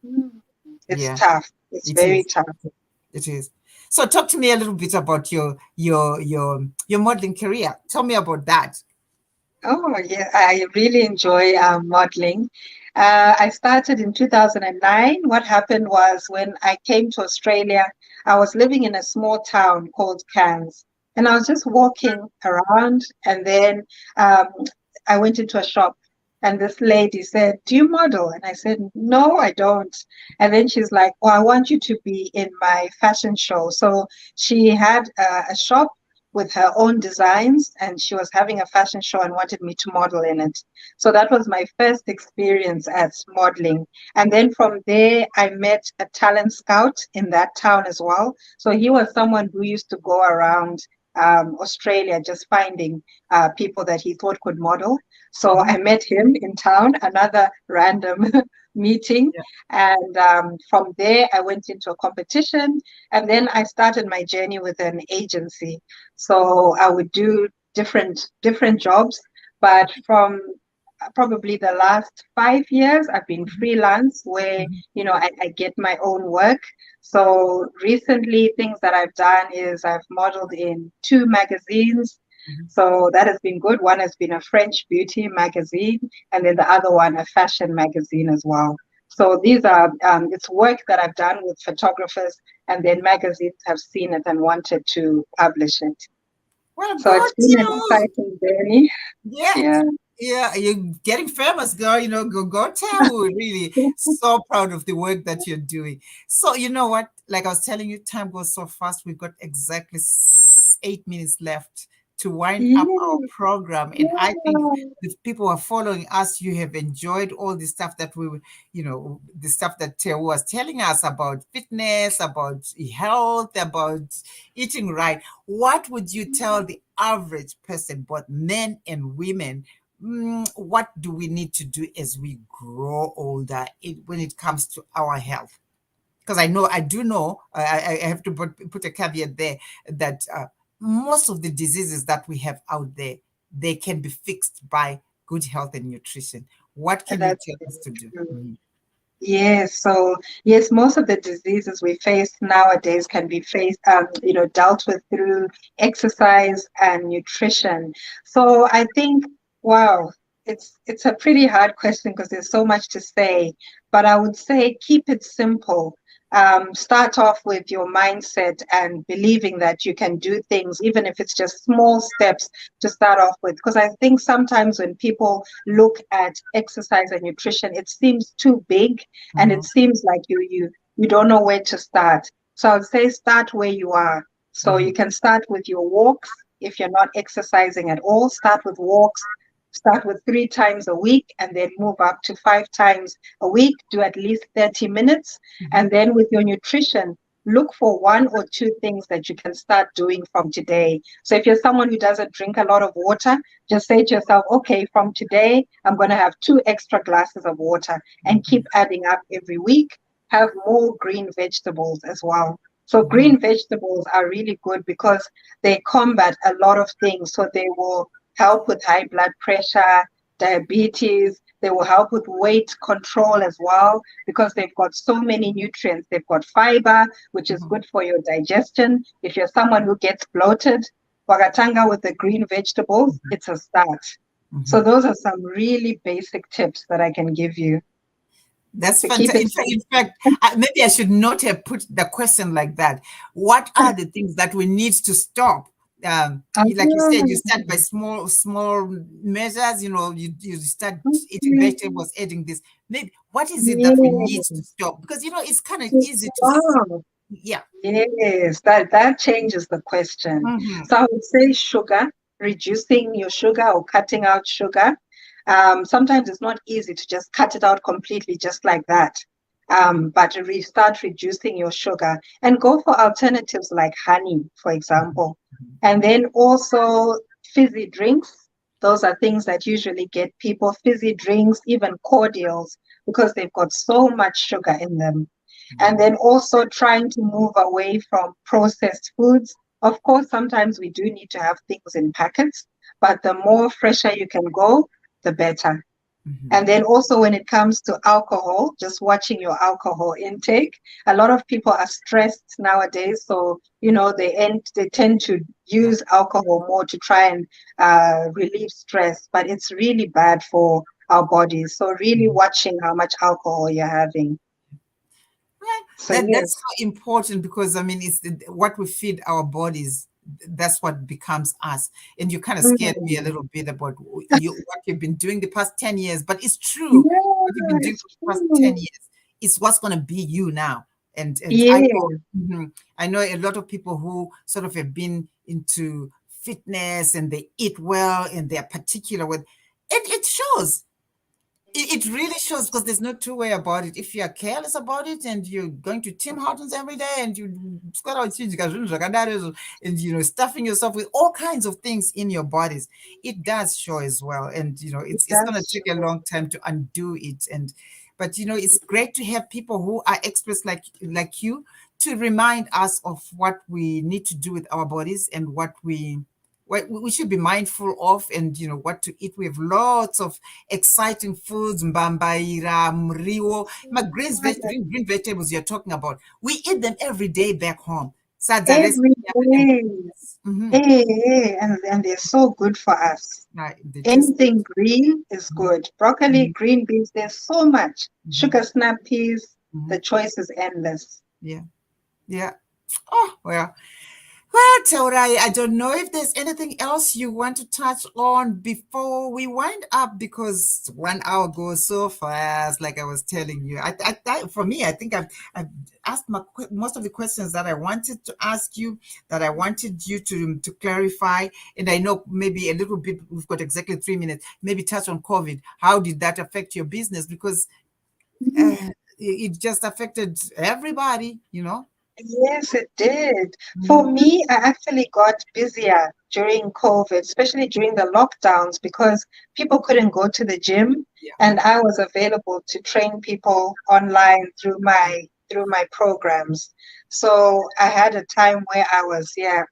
Mm. It's Yeah, tough. It's it very is. tough. It is. So talk to me a little bit about your modeling career. Tell me about that. Oh, yeah, I really enjoy modeling. I started in 2009. What happened was when I came to Australia, I was living in a small town called Cairns, and I was just walking around, and then um, I went into a shop, and this lady said, "Do you model?" And I said, "No, I don't." And then she's like, "Oh, I want you to be in my fashion show." So she had a shop with her own designs, and she was having a fashion show and wanted me to model in it. So that was my first experience at modeling. And then from there, I met a talent scout in that town as well. So he was someone who used to go around Australia just finding people that he thought could model. So Mhm. I met him in town, another random meeting. Yeah. And from there, I went into a competition. And then I started my journey with an agency. So I would do different jobs, but from probably the last 5 years, I've been Mhm. freelance where, Mhm. I get my own work. So recently, things that I've done is I've modeled in two magazines. Mhm. So that has been good. One has been a French beauty magazine, and then the other one, a fashion magazine as well. So these are, it's work that I've done with photographers, and then magazines have seen it and wanted to publish it. Well, So go it's been an to exciting journey. yeah, Yeah. yeah. You're getting famous, girl. Go tell. Really, so proud of the work that you're doing. So you know what? Like I was telling you, time goes so fast. We've got exactly 8 minutes left to wind up our Yeah. program, and I think Yeah. the people who are following us, you have enjoyed all the stuff that the stuff that Teo was telling us about fitness, about health, about eating right. What would you tell the average person, both men and women? What do we need to do as we grow older when it comes to our health? Because I do know, I have to put a caveat there that most of the diseases that we have out there, they can be fixed by good health and nutrition. What can you That's tell us very to do? true. Mhm. Yes, so yes, most of the diseases we face nowadays can be dealt with through exercise and nutrition. So I think, wow, it's a pretty hard question because there's so much to say, but I would say keep it simple. Start off with your mindset and believing that you can do things, even if it's just small steps to start off with. Because I think sometimes when people look at exercise and nutrition, it seems too big and it Mhm. seems like you don't know where to start. So I would say start where you are. So you Mhm. can start with your walks. If you're not exercising at all, start with walks. Start with 3 times a week and then move up to 5 times a week. Do at least 30 minutes. Mhm. And then with your nutrition, look for one or two things that you can start doing from today. So if you're someone who doesn't drink a lot of water, just say to yourself, okay, from today, I'm going to have 2 extra glasses of water and Mhm. keep adding up every week. Have more green vegetables as well. So Mhm. green vegetables are really good because they combat a lot of things. So they will help with high blood pressure, diabetes. They will help with weight control as well because they've got so many nutrients. They've got fiber, which is Mhm. good for your digestion. If you're someone who gets bloated, wagatanga with the green vegetables, it's a start. So Mhm. those are some really basic tips that I can give you That's to keep fantastic. it In fact, maybe I should not have put the question like that. What are the things that we need to stop? like you said, you Ah, start by small measures. You start eating okay. vegetables, adding this. Maybe what is it that we need to Yes. stop? Because it's kind of easy to, Wow. yeah. Yes, that changes the question. Hmm. So I would say sugar, reducing your sugar or cutting out sugar. Sometimes it's not easy to just cut it out completely, just like that. But start reducing your sugar and go for alternatives like honey, for example. And then also fizzy drinks. Those are things that usually get people fizzy drinks, even cordials, because they've got so much sugar in them. And then also trying to move away from processed foods. Of course, sometimes we do need to have things in packets, but the more fresher you can go, the better. And then also when it comes to alcohol, just watching your alcohol intake. A lot of people are stressed nowadays, so they tend to Yeah. use alcohol more to try and relieve stress, but it's really bad for our bodies. So really watching how much alcohol you're having. Right. So That's yes. so important because it's what we feed our bodies. That's what becomes us. And you kind of scared me a Mm. little bit about what you've been doing the past 10 years, but it's true. What you've Yeah, been doing it's for the past 10 years true. is what's going to be you now. And I know, Yeah, I know a lot of people who sort of have been into fitness and they eat well and they're particular with it. It shows. It really shows because there's no two way about it. If you are careless about it and you're going to Tim Hortons every day and and stuffing yourself with all kinds of things in your bodies, it does show as well. And it it's going to does take a show. long time to undo it. But it's great to have people who are experts like you to remind us of what we need to do with our bodies and what we should be mindful of, and what to eat. We have lots of exciting foods, mbambaira, mriwo, green vegetables you're talking about. We eat them every day back home. Sadza Every recipe, day. mhm, Hey, and they're so good for us. right, they taste good. Anything green is good. Broccoli, Mhm, green beans, there's so much. mhm, Sugar snap peas, the mhm. choice is endless. Yeah, yeah. Oh, well, Teurai, I don't know if there's anything else you want to touch on before we wind up, because 1 hour goes so fast, like I was telling you. For me, I think I've asked most of the questions that I wanted to ask you, that I wanted you to clarify. And I know maybe a little bit, we've got exactly 3 minutes, maybe touch on COVID. How did that affect your business? Because Mhm. it just affected everybody. Yes, it did. For Mhm. me, I actually got busier during COVID, especially during the lockdowns, because people couldn't go to the gym, Yeah. and I was available to train people online through my programs. So I had a time where I was, yeah,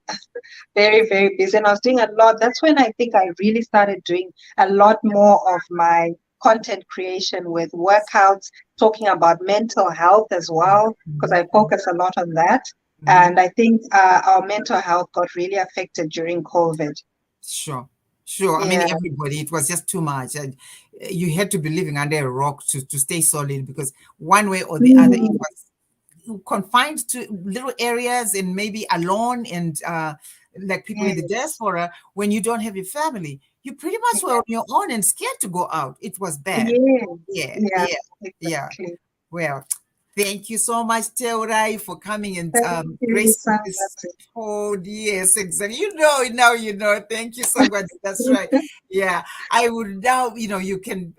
very, very busy, and I was doing a lot. That's when I think I really started doing a lot more of my content creation with workouts, talking about mental health as well, because I Mhm. focus a lot on that. Mhm. And I think our mental health got really affected during COVID. Sure, sure. Yeah. Everybody, it was just too much. And you had to be living under a rock to stay solid, because one way or the other, it Mm, was confined to little areas and maybe alone. And like people in the yes. diaspora, when you don't have your family, you pretty much were Yeah. on your own and scared to go out. It was bad. Yeah. Yeah, Yeah. yeah, yeah. Exactly. Well, thank you so much, Teurai, for coming and Thank you, gracing this Sangati. pod. Yes, exactly. Now you know. Thank you so much. That's right. Yeah, I would now, you can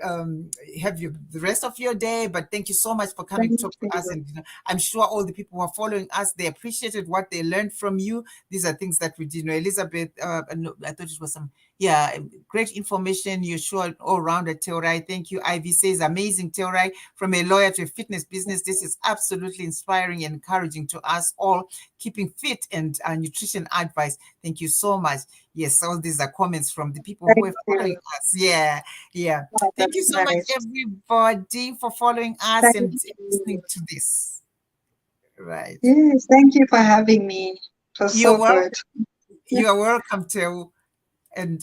have the rest of your day, but thank you so much for coming to Thank talk to us. you. And I'm sure all the people who are following us, they appreciated what they learned from you. These are things that we did know. Elizabeth, no, I thought it was yeah, great information. You're sure all rounded, Teurai. Thank you. Ivy says, amazing, Teurai. From a lawyer to a fitness business, this is absolutely inspiring and encouraging to us all, keeping fit and nutrition advice. Thank you so much. Yes, all these are comments from the people who Thank are following you. us. Yeah, yeah. Oh, Thank you that's so much, nice. everybody, for following us Thank and listening you. to this. Right. Yes, thank you for having me. It was You're so welcome. good. You are welcome, Teo. And